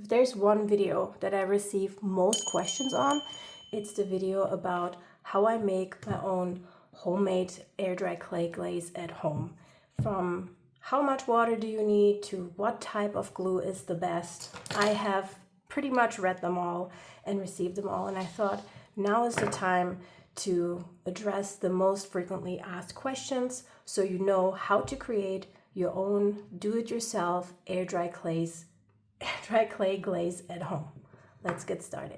If there's one video that I receive most questions on, it's the video about how I make my own homemade air dry clay glaze at home. From how much water do you need to what type of glue is the best. I have pretty much read them all and received them all, and I thought now is the time to address the most frequently asked questions so you know how to create your own do-it-yourself air dry clay glaze at home. Let's get started.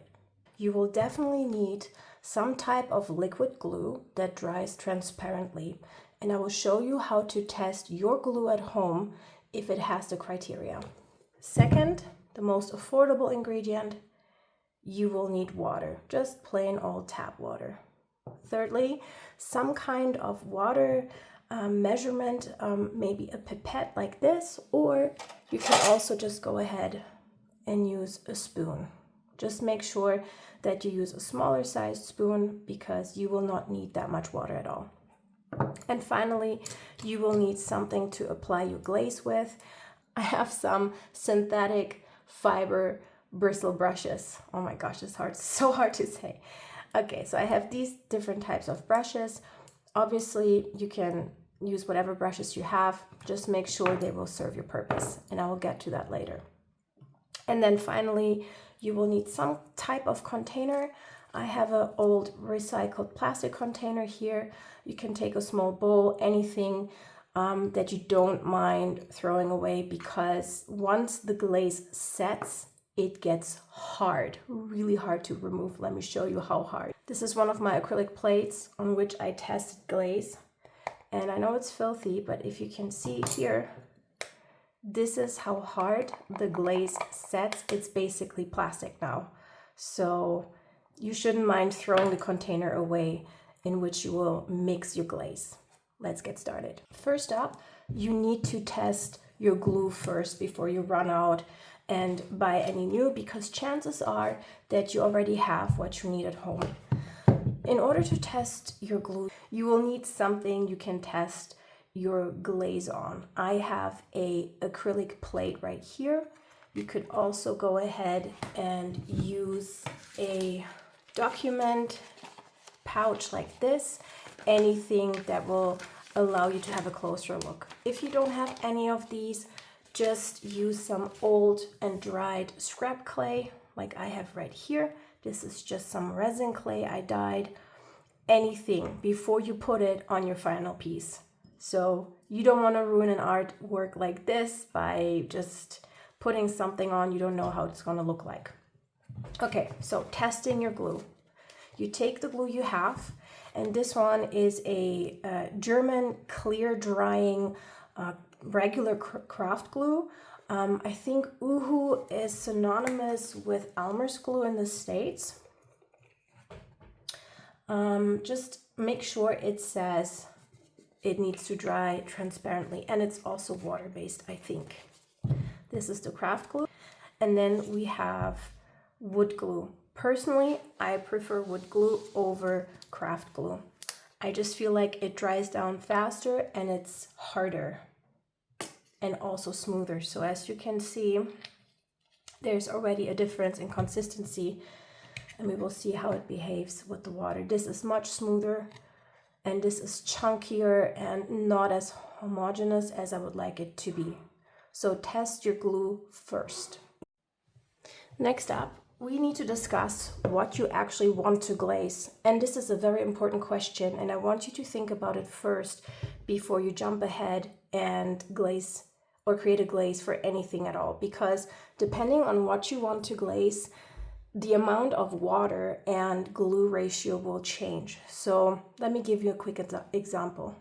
You will definitely need some type of liquid glue that dries transparently, and I will show you how to test your glue at home if it has the criteria. Second, the most affordable ingredient, you will need water, just plain old tap water. Thirdly, some kind of water measurement, maybe a pipette like this, or you can also just go ahead and use a spoon. Just make sure that you use a smaller sized spoon because you will not need that much water at all. And finally, you will need something to apply your glaze with. I have some synthetic fiber bristle brushes. Oh my gosh, it's hard, so hard to say. Okay, so I have these different types of brushes. Obviously, you can use whatever brushes you have. Just make sure they will serve your purpose, and I will get to that later. And then finally, you will need some type of container. I have an old recycled plastic container here. You can take a small bowl, anything that you don't mind throwing away, because once the glaze sets, it gets hard, really hard to remove. Let me show you how hard. This is one of my acrylic plates on which I tested glaze. And I know it's filthy, but if you can see here, this is how hard the glaze sets. It's basically plastic now. So you shouldn't mind throwing the container away in which you will mix your glaze. Let's get started. First up, you need to test your glue first before you run out and buy any new, because chances are that you already have what you need at home. In order to test your glue, you will need something you can test your glaze on. I have a acrylic plate right here. You could also go ahead and use a document pouch like this, anything that will allow you to have a closer look. If you don't have any of these, just use some old and dried scrap clay like I have right here. This is just some resin clay I dyed. Anything before you put it on your final piece. So you don't want to ruin an artwork like this by just putting something on you don't know how it's going to look like. Okay, so testing your glue. You take the glue you have, and this one is a German clear drying regular craft glue. I think Uhu is synonymous with Elmer's glue in the States. Just make sure it says it needs to dry transparently, and it's also water-based, I think. This is the craft glue. And then we have wood glue. Personally, I prefer wood glue over craft glue. I just feel like it dries down faster and it's harder and also smoother. So as you can see, there's already a difference in consistency, and we will see how it behaves with the water. This is much smoother, and this is chunkier and not as homogeneous as I would like it to be. So test your glue first. Next up, we need to discuss what you actually want to glaze. And this is a very important question, and I want you to think about it first before you jump ahead and glaze or create a glaze for anything at all, because depending on what you want to glaze, the amount of water and glue ratio will change. So let me give you a quick example.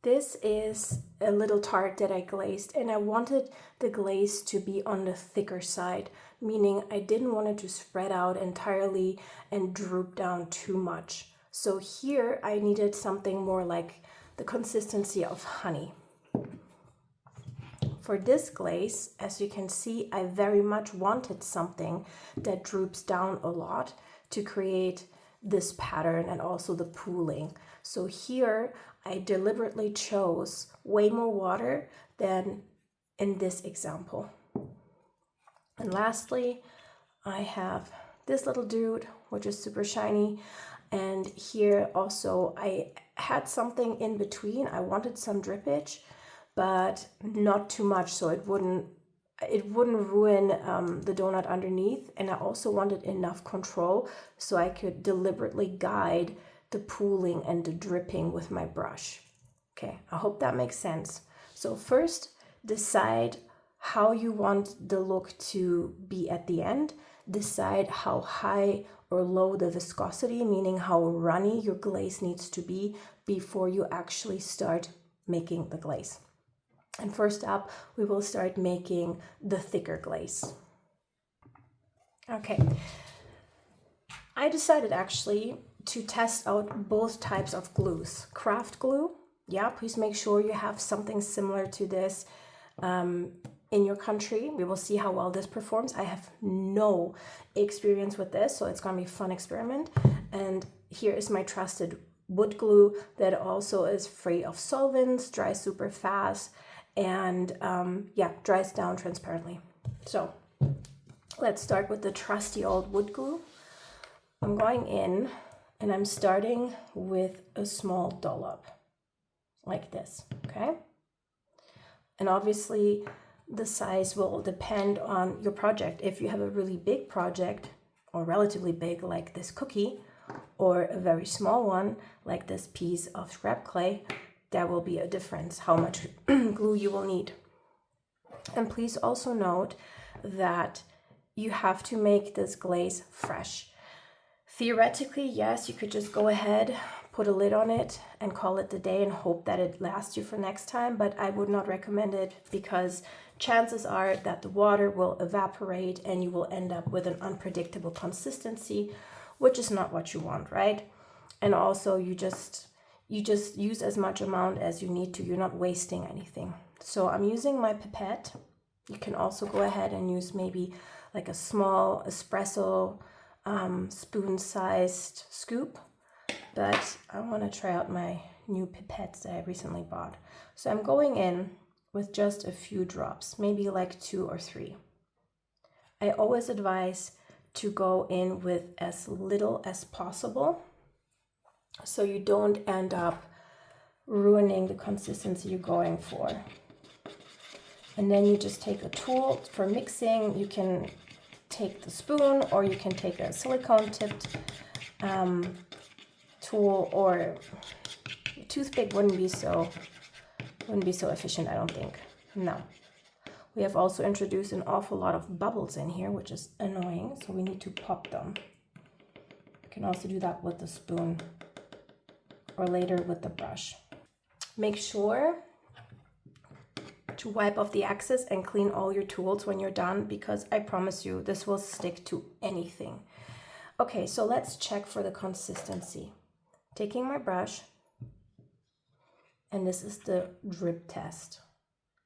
This is a little tart that I glazed, and I wanted the glaze to be on the thicker side, meaning I didn't want it to spread out entirely and droop down too much. So here I needed something more like the consistency of honey. For this glaze, as you can see, I very much wanted something that droops down a lot to create this pattern and also the pooling. So here I deliberately chose way more water than in this example. And lastly, I have this little dude, which is super shiny. And here also I had something in between. I wanted some drippage, but not too much, so it wouldn't ruin the donut underneath. And I also wanted enough control so I could deliberately guide the pooling and the dripping with my brush. Okay, I hope that makes sense. So first, decide how you want the look to be at the end. Decide how high or low the viscosity, meaning how runny your glaze needs to be before you actually start making the glaze. And first up, we will start making the thicker glaze. Okay, I decided actually to test out both types of glues. Craft glue, yeah, please make sure you have something similar to this in your country. We will see how well this performs. I have no experience with this, so it's gonna be a fun experiment. And here is my trusted wood glue that also is free of solvents, dries super fast, and yeah, dries down transparently. So let's start with the trusty old wood glue. I'm going in and I'm starting with a small dollop like this, okay? And obviously the size will depend on your project. If you have a really big project, or relatively big like this cookie, or a very small one like this piece of scrap clay, there will be a difference how much glue you will need. And please also note that you have to make this glaze fresh. Theoretically, yes, you could just go ahead, put a lid on it and call it the day and hope that it lasts you for next time, but I would not recommend it because chances are that the water will evaporate and you will end up with an unpredictable consistency, which is not what you want, right? And also you just use as much amount as you need to. You're not wasting anything. So I'm using my pipette. You can also go ahead and use maybe like a small espresso spoon-sized scoop, but I want to try out my new pipettes that I recently bought. So I'm going in with just a few drops, maybe like 2 or 3. I always advise to go in with as little as possible so you don't end up ruining the consistency you're going for. And then you just take a tool for mixing. You can take the spoon, or you can take a silicone tipped tool, or a toothpick wouldn't be so efficient, I don't think. No. We have also introduced an awful lot of bubbles in here, which is annoying, so we need to pop them. You can also do that with the spoon or later with the brush. Make sure to wipe off the excess and clean all your tools when you're done, because I promise you this will stick to anything. Okay, so let's check for the consistency. Taking my brush, and this is the drip test.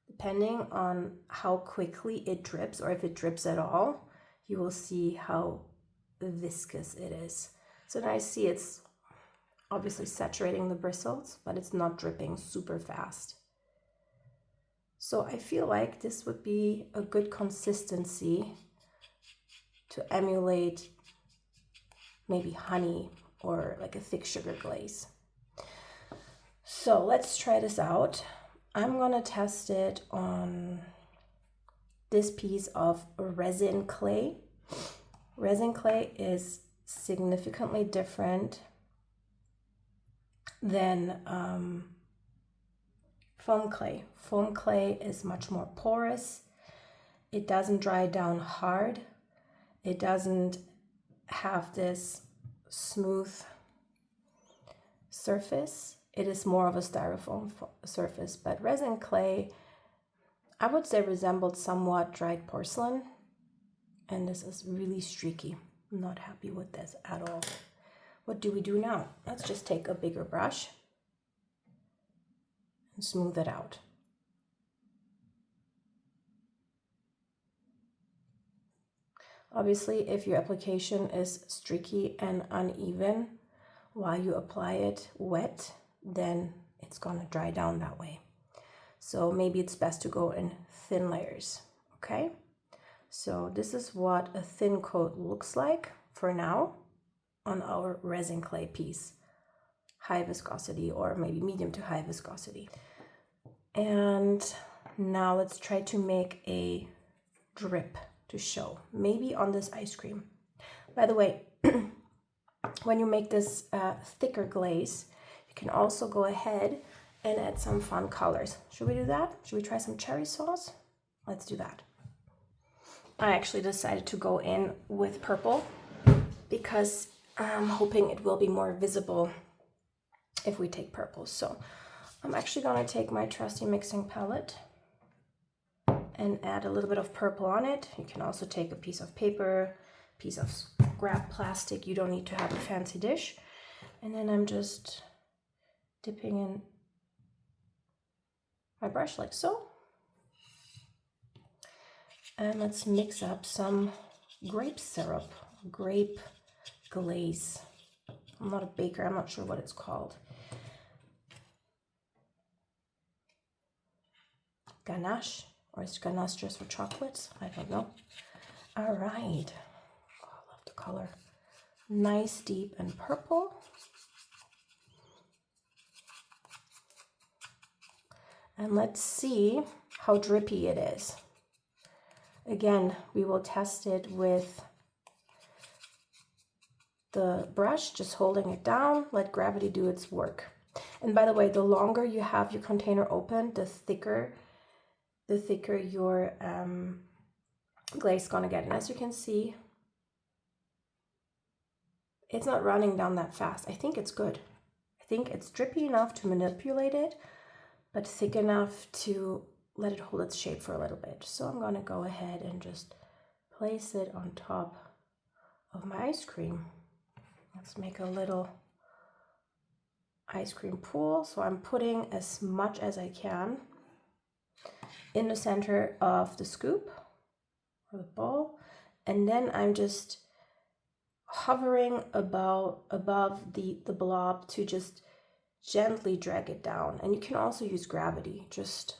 Depending on how quickly it drips, or if it drips at all, you will see how viscous it is. So now I see it's obviously saturating the bristles, but it's not dripping super fast. So I feel like this would be a good consistency to emulate maybe honey or like a thick sugar glaze. So let's try this out. I'm gonna test it on this piece of resin clay. Resin clay is significantly different than foam clay. Foam clay is much more porous. It doesn't dry down hard. It doesn't have this smooth surface. It is more of a styrofoam surface, but resin clay, I would say, resembled somewhat dried porcelain, and this is really streaky. I'm not happy with this at all. What do we do now? Let's just take a bigger brush and smooth it out. Obviously, if your application is streaky and uneven while you apply it wet, then it's gonna dry down that way. So maybe it's best to go in thin layers, okay? So this is what a thin coat looks like for now on our resin clay piece. High viscosity, or maybe medium to high viscosity. And now let's try to make a drip to show, maybe on this ice cream. By the way, when you make this thicker glaze, you can also go ahead and add some fun colors. Should we do that? Should we try some cherry sauce? Let's do that. I actually decided to go in with purple because I'm hoping it will be more visible if we take purple. So I'm actually gonna take my trusty mixing palette and add a little bit of purple on it. You can also take a piece of paper, piece of scrap plastic. You don't need to have a fancy dish. And then I'm just dipping in my brush like so. And let's mix up some grape syrup, grape glaze. I'm not a baker, I'm not sure what it's called. Ganache, or is ganache just for chocolates? I don't know. All right. Oh, I love the color. Nice, deep, and purple. And let's see how drippy it is. Again, we will test it with the brush, just holding it down, let gravity do its work. And by the way, the longer you have your container open, the thicker your glaze is gonna get. And as you can see, it's not running down that fast. I think it's good. I think it's drippy enough to manipulate it, but thick enough to let it hold its shape for a little bit. So I'm gonna go ahead and just place it on top of my ice cream. Let's make a little ice cream pool. So I'm putting as much as I can in the center of the scoop or the bowl, and then I'm just hovering above the blob to just gently drag it down. And you can also use gravity, just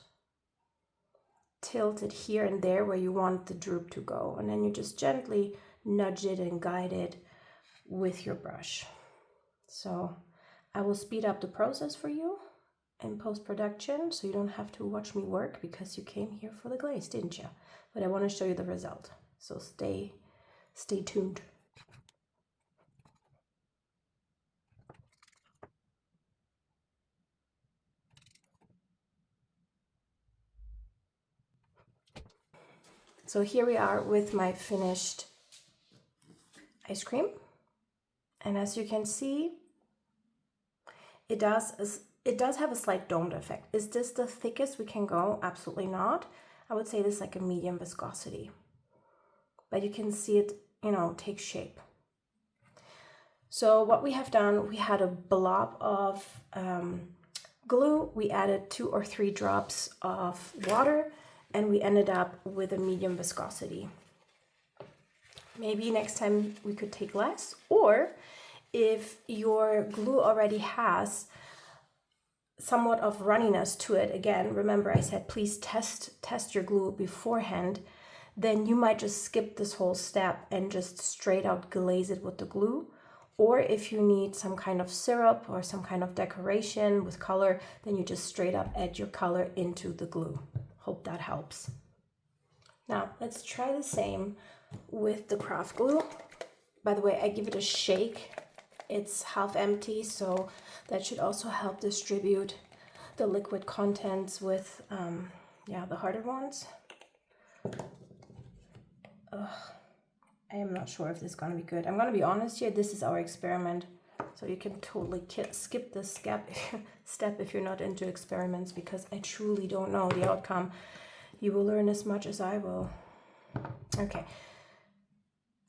tilt it here and there where you want the droop to go, and then you just gently nudge it and guide it with your brush. So I will speed up the process for you in post-production, so you don't have to watch me work because you came here for the glaze, didn't you? But I want to show you the result, so stay tuned. So here we are with my finished ice cream, and as you can see, it does have a slight domed effect. Is this the thickest we can go? Absolutely not. I would say this is like a medium viscosity, but you can see it, take shape. So what we have done, we had a blob of glue, we added 2 or 3 drops of water, and we ended up with a medium viscosity. Maybe next time we could take less, or if your glue already has somewhat of runniness to it, again, remember I said please test your glue beforehand, then you might just skip this whole step and just straight out glaze it with the glue. Or if you need some kind of syrup or some kind of decoration with color, then you just straight up add your color into the glue. Hope that helps. Now let's try the same with the craft glue. By the way, I give it a shake. It's half empty, so that should also help distribute the liquid contents with the harder ones. I am not sure if this is gonna be good. I'm gonna be honest here, this is our experiment, so you can totally skip this step if you're not into experiments, because I truly don't know the outcome. You will learn as much as I will. Okay,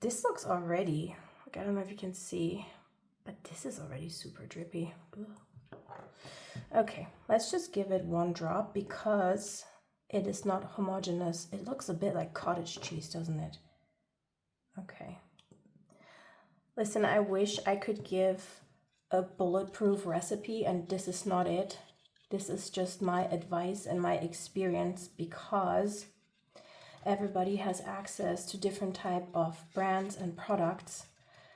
this looks already, I don't know if you can see, but this is already super drippy. Okay, let's just give it 1 drop because it is not homogeneous. It looks a bit like cottage cheese, doesn't it? Okay. Listen, I wish I could give a bulletproof recipe, and this is not it. This is just my advice and my experience, because everybody has access to different type of brands and products.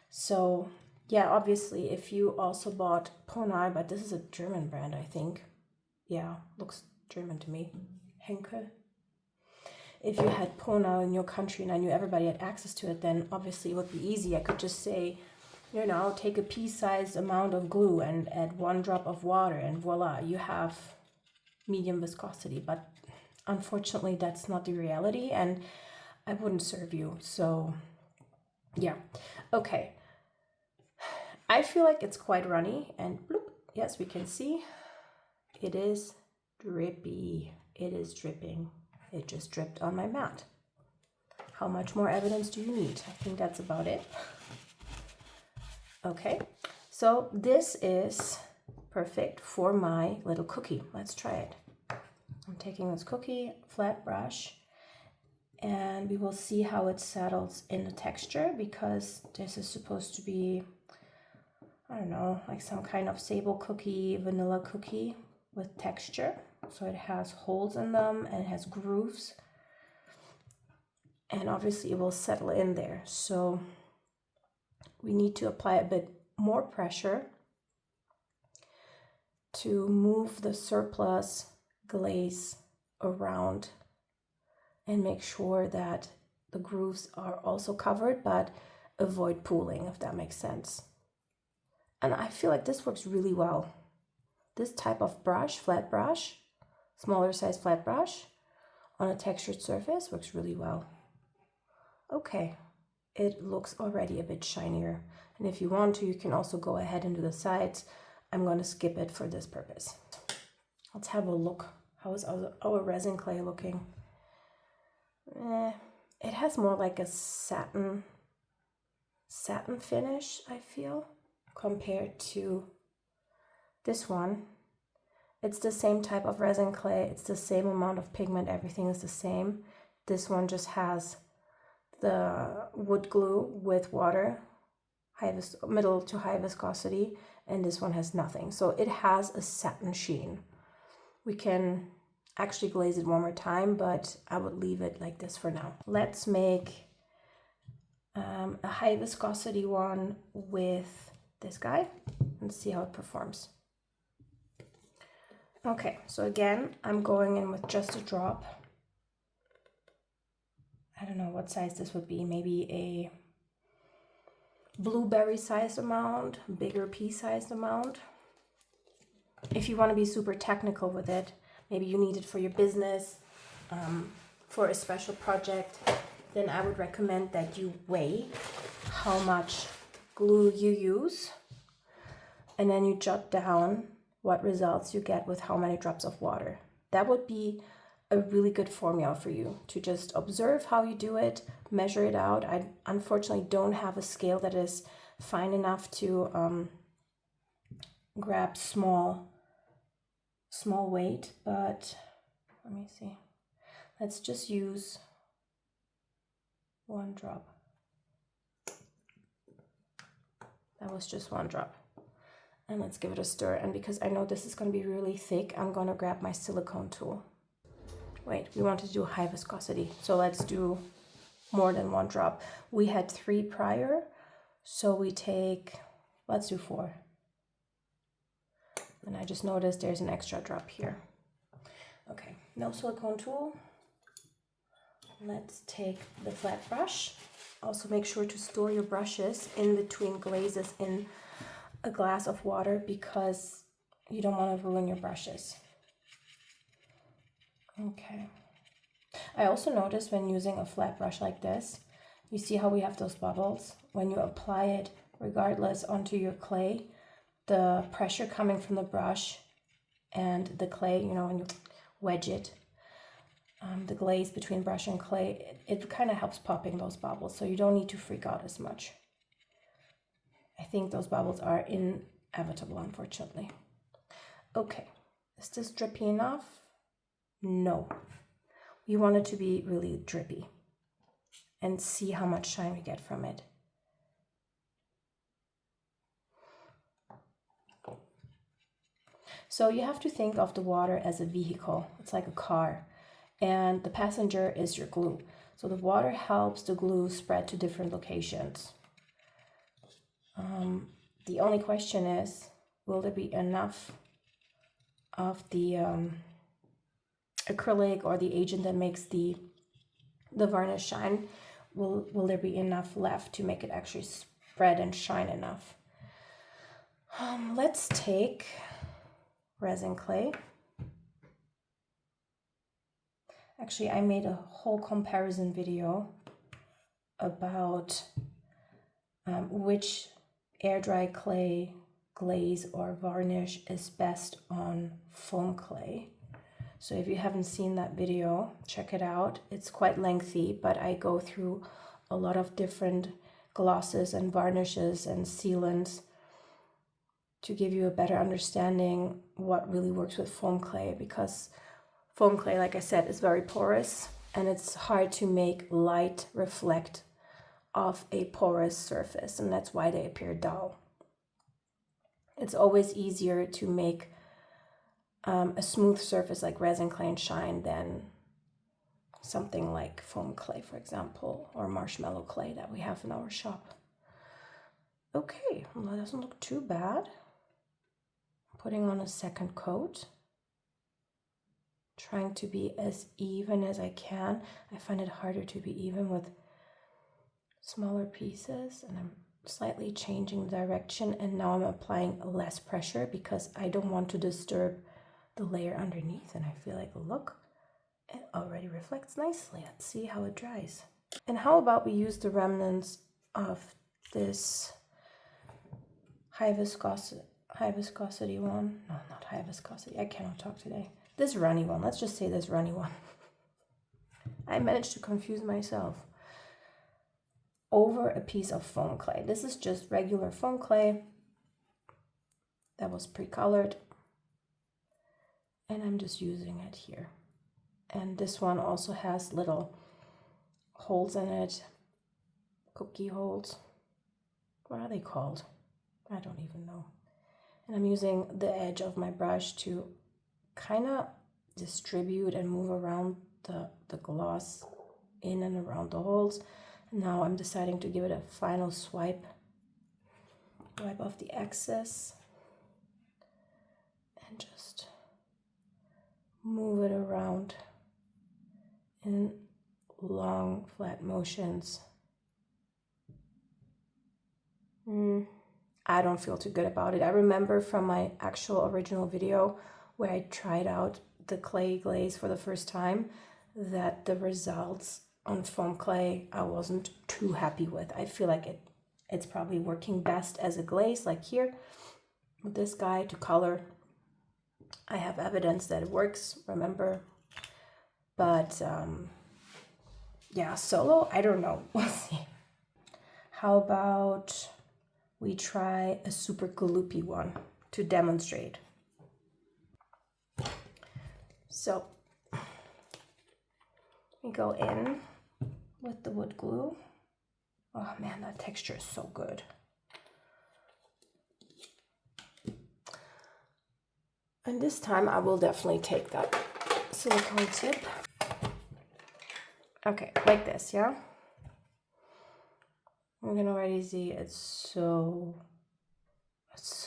So yeah, obviously if you also bought Ponal, but this is a German brand, I think. Yeah, looks German to me. Henkel. If you had Ponal in your country and I knew everybody had access to it, then obviously it would be easy. I could just say, you know, take a pea-sized amount of glue and add 1 drop of water and voila, you have medium viscosity. But unfortunately, that's not the reality and I wouldn't serve you. So yeah, okay. I feel like it's quite runny and bloop, yes, we can see it is drippy. It is dripping. It just dripped on my mat. How much more evidence do you need? I think that's about it. Okay, so this is perfect for my little cookie. Let's try it. I'm taking this cookie flat brush and we will see how it settles in the texture, because this is supposed to be, I don't know, like some kind of sable cookie, vanilla cookie with texture. So it has holes in them and it has grooves. And obviously it will settle in there. So we need to apply a bit more pressure to move the surplus glaze around and make sure that the grooves are also covered, but avoid pooling, if that makes sense. And I feel like this works really well. This type of brush, flat brush, smaller size flat brush on a textured surface works really well. Okay, it looks already a bit shinier. And if you want to, you can also go ahead and do the sides. I'm going to skip it for this purpose. Let's have a look. How is our resin clay looking? It has more like a satin finish, I feel, compared to this one. It's the same type of resin clay. It's the same amount of pigment. Everything is the same. This one just has the wood glue with water, middle to high viscosity, and this one has nothing. So it has a satin sheen. We can actually glaze it one more time, but I would leave it like this for now. Let's make a high viscosity one with this guy and see how it performs. Okay, so again, I'm going in with just a drop. I don't know what size this would be, maybe a blueberry sized amount, bigger pea sized amount. If you want to be super technical with it, maybe you need it for your business, for a special project, then I would recommend that you weigh how much glue you use and then you jot down what results you get with how many drops of water. That would be a really good formula for you to just observe how you do it, measure it out. I unfortunately don't have a scale that is fine enough to grab small weight, but let me see. Let's just use 1 drop. That was just 1 drop. And let's give it a stir. And because I know this is going to be really thick, I'm going to grab my silicone tool. Wait, we want to do high viscosity. So let's do more than 1 drop. We had 3 prior, so we take, let's do 4. And I just noticed there's an extra drop here. Okay, no silicone tool. Let's take the flat brush. Also make sure to store your brushes in between glazes in a glass of water because you don't want to ruin your brushes. Okay. I also noticed when using a flat brush like this, you see how we have those bubbles? When you apply it regardless onto your clay, the pressure coming from the brush and the clay, you know, when you wedge it, the glaze between brush and clay, it kind of helps popping those bubbles, so you don't need to freak out as much. I think those bubbles are inevitable, unfortunately. Okay, is this drippy enough? No. We want it to be really drippy and see how much shine we get from it. So you have to think of the water as a vehicle. It's like a car, and the passenger is your glue. So the water helps the glue spread to different locations. The only question is, will there be enough of the acrylic or the agent that makes the varnish shine? Will there be enough left to make it actually spread and shine enough? Let's take resin clay. Actually, I made a whole comparison video about which air dry clay glaze or varnish is best on foam clay. So if you haven't seen that video, check it out. It's quite lengthy, but I go through a lot of different glosses and varnishes and sealants to give you a better understanding what really works with foam clay, because foam clay, like I said, is very porous and it's hard to make light reflect off a porous surface, and that's why they appear dull. It's always easier to make a smooth surface like resin clay and shine than something like foam clay, for example, or marshmallow clay that we have in our shop. Okay, well, that doesn't look too bad. Putting on a second coat, trying to be as even as I can. I find it harder to be even with smaller pieces, and I'm slightly changing the direction, and now I'm applying less pressure because I don't want to disturb the layer underneath. And I feel like, look, it already reflects nicely. Let's see how it dries. And how about we use the remnants of this high viscosity one? No, not high viscosity. I cannot talk today. This runny one. Let's just say this runny one. I managed to confuse myself. Over a piece of foam clay. This is just regular foam clay that was pre-colored, and I'm just using it here. And this one also has little holes in it, cookie holes. What are they called? I don't even know. And I'm using the edge of my brush to kind of distribute and move around the gloss in and around the holes. Now I'm deciding to give it a final wipe off the excess and just move it around in long flat motions. I don't feel too good about it. I remember from my actual original video where I tried out the clay glaze for the first time that the results on foam clay I wasn't too happy with. I feel like it's probably working best as a glaze, like here with this guy to color. I have evidence that it works, remember, but yeah, solo, I don't know. We'll see. How about we try a super gloopy one to demonstrate? So we go in with the wood glue. Oh man, that texture is so good. And this time I will definitely take that silicone tip. Okay, like this, yeah? You can already see it's so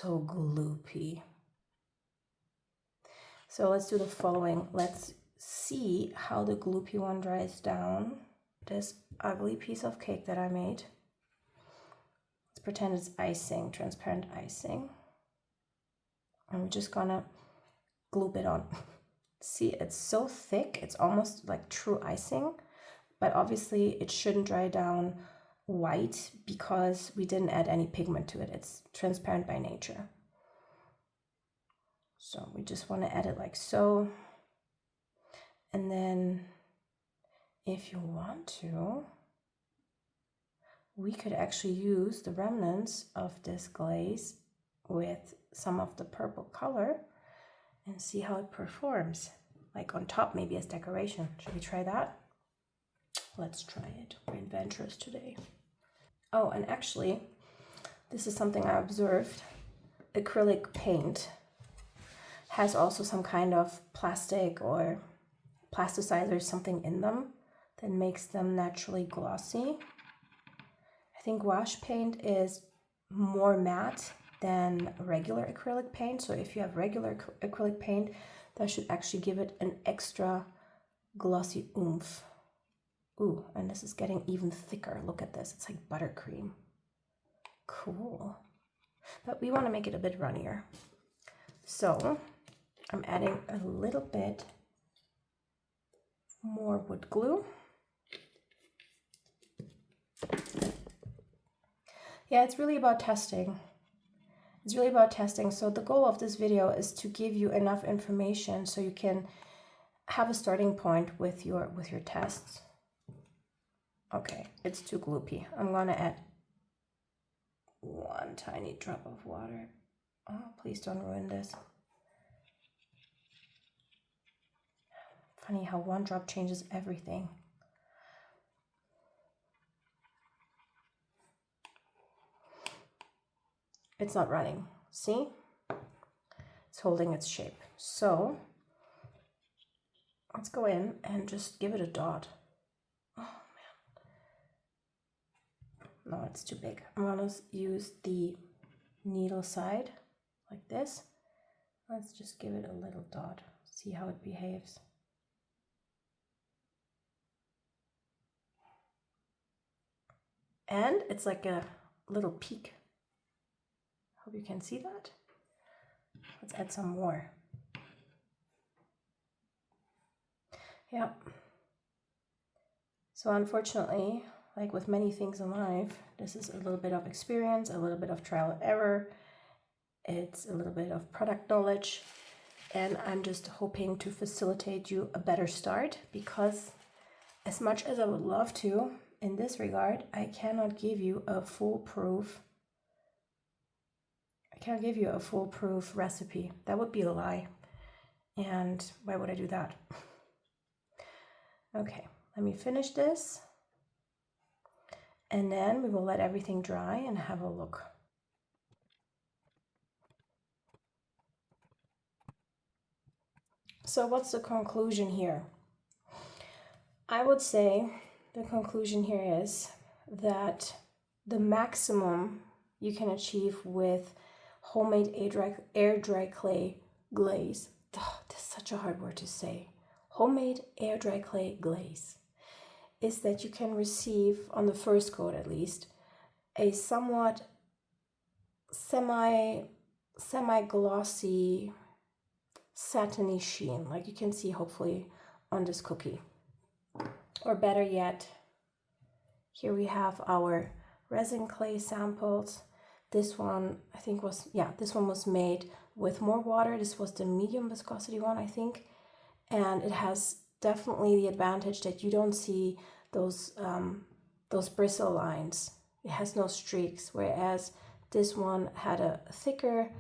gloopy. So let's do the following. Let's see how the gloopy one dries down. This ugly piece of cake that I made. Let's pretend it's icing, transparent icing. And we're just gonna gloop it on. See, it's so thick, it's almost like true icing, but obviously it shouldn't dry down white because we didn't add any pigment to it. It's transparent by nature. So we just want to add it like so. And then if you want to, we could actually use the remnants of this glaze with some of the purple color and see how it performs. Like on top, maybe as decoration. Should we try that? Let's try it. We're adventurous today. Oh, and actually, this is something I observed. Acrylic paint has also some kind of plastic or plasticizer, something in them that makes them naturally glossy. I think wash paint is more matte than regular acrylic paint. So if you have regular acrylic paint, that should actually give it an extra glossy oomph. Ooh, and this is getting even thicker. Look at this, it's like buttercream. Cool. But we want to make it a bit runnier. So I'm adding a little bit more wood glue. Yeah, it's really about testing. It's really about testing. So the goal of this video is to give you enough information so you can have a starting point with your tests. Okay, it's too gloopy. I'm gonna add one tiny drop of water. Oh, please don't ruin this. Funny how one drop changes everything. It's not running. See? It's holding its shape. So let's go in and just give it a dot. Oh man. No, it's too big. I'm gonna use the needle side like this. Let's just give it a little dot. See how it behaves. And it's like a little peak. Hope you can see that. Let's add some more. Yeah. So unfortunately, like with many things in life, this is a little bit of experience, a little bit of trial and error. It's a little bit of product knowledge. And I'm just hoping to facilitate you a better start, because as much as I would love to, in this regard, I cannot give you a foolproof recipe. That would be a lie. And why would I do that? Okay, let me finish this. And then we will let everything dry and have a look. So what's the conclusion here? I would say the conclusion here is that the maximum you can achieve with homemade air dry clay glaze. Oh, that's such a hard word to say. Homemade air dry clay glaze is that you can receive, on the first coat at least, a somewhat semi-glossy satiny sheen, like you can see hopefully on this cookie. Or better yet, here we have our resin clay samples. This one, I think this one was made with more water. This was the medium viscosity one, I think. And it has definitely the advantage that you don't see those bristle lines. It has no streaks, whereas this one had a thicker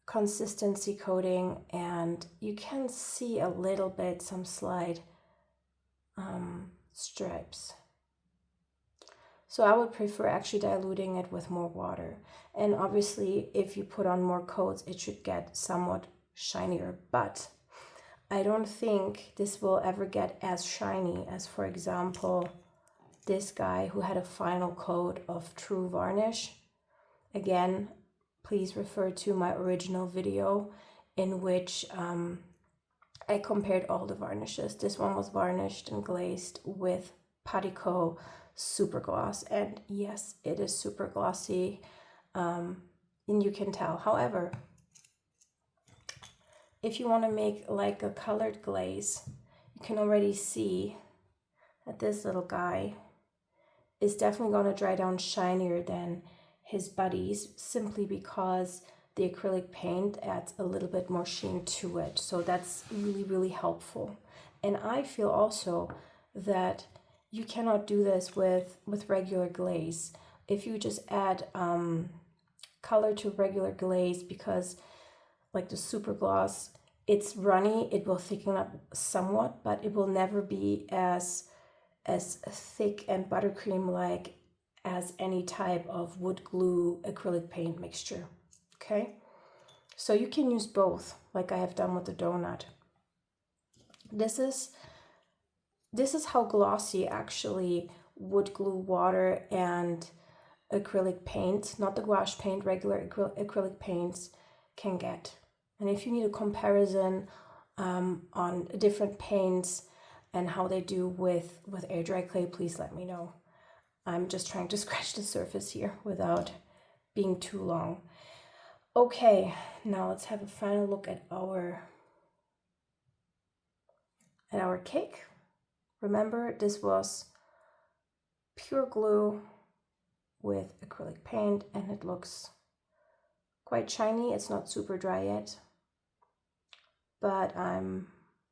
consistency coating, and you can see a little bit, some slight stripes. So I would prefer actually diluting it with more water. And obviously, if you put on more coats, it should get somewhat shinier, but I don't think this will ever get as shiny as, for example, this guy who had a final coat of true varnish. Again, please refer to my original video in which I compared all the varnishes. This one was varnished and glazed with deco super gloss, and yes, it is super glossy, and you can tell. However, if you want to make like a colored glaze, you can already see that this little guy is definitely going to dry down shinier than his buddies, simply because the acrylic paint adds a little bit more sheen to it. So that's really, really helpful. And I feel also that you cannot do this with regular glaze. If you just add color to regular glaze, because like the super gloss, it's runny, it will thicken up somewhat, but it will never be as thick and buttercream like as any type of wood glue acrylic paint mixture. Okay, so you can use both, like I have done with the donut. This is this is how glossy actually wood glue, water, and acrylic paint, not the gouache paint, regular acrylic paints can get. And if you need a comparison on different paints and how they do with air dry clay, please let me know. I'm just trying to scratch the surface here without being too long. Okay, now let's have a final look at our cake. Remember, this was pure glue with acrylic paint, and it looks quite shiny. It's not super dry yet, but I'm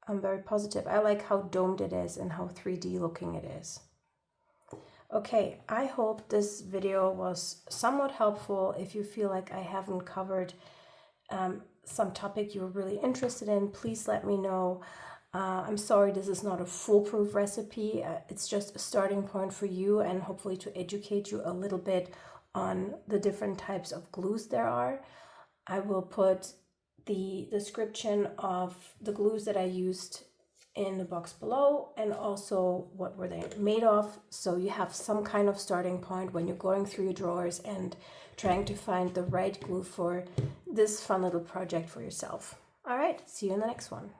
very positive. I like how domed it is and how 3D looking it is. Okay, I hope this video was somewhat helpful. If you feel like I haven't covered some topic you're really interested in, please let me know. I'm sorry this is not a foolproof recipe. It's just a starting point for you and hopefully to educate you a little bit on the different types of glues there are. I will put the description of the glues that I used in the box below and also what were they made of, so you have some kind of starting point when you're going through your drawers and trying to find the right glue for this fun little project for yourself. All right, see you in the next one.